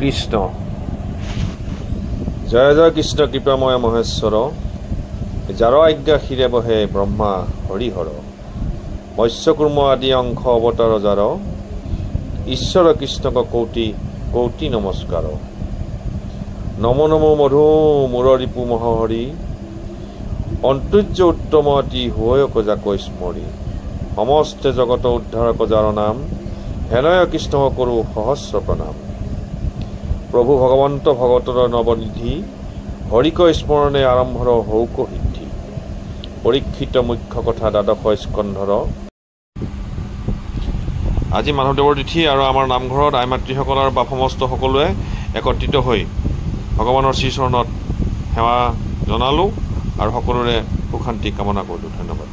কৃষ্ণ জয় জয় কৃষ্ণ কৃপাময় মহেশ্বৰ যাৰ আজ্ঞা শিৰে বহে ব্ৰহ্মা হৰিহৰ মৎস্যকুৰ্ম আদি অংশ অৱতাৰ যাৰ ঈশ্বৰ কৃষ্ণক কৌটি কৌটি নমস্কাৰ নমো নমো মধু মূৰ ৰিপু মহহৰি অন্তৰ্য উত্তম অতি হৈক যাক স্মৰি সমস্তে জগত উদ্ধাৰক যাৰ নাম হেনয় কৃষ্ণ কৰোঁ সহস্ৰ প্ৰণাম প্ৰভু ভগৱন্ত ভগতৰ নৱনিধি হৰিক স্মৰণে আৰম্ভৰ হৌক সিদ্ধি পৰীক্ষিত মুখ্য কথা দ্বাদশ স্কন্ধৰ আজি মাধৱদেৱৰ তিথি আৰু আমাৰ নামঘৰত আই মাতৃসকলৰ বা সমস্ত সকলোৱে একত্ৰিত হৈ ভগৱানৰ শ্ৰীচৰণত সেৱা জনালোঁ আৰু সকলোৰে সুখ শান্তি কামনা কৰিলোঁ। ধন্যবাদ।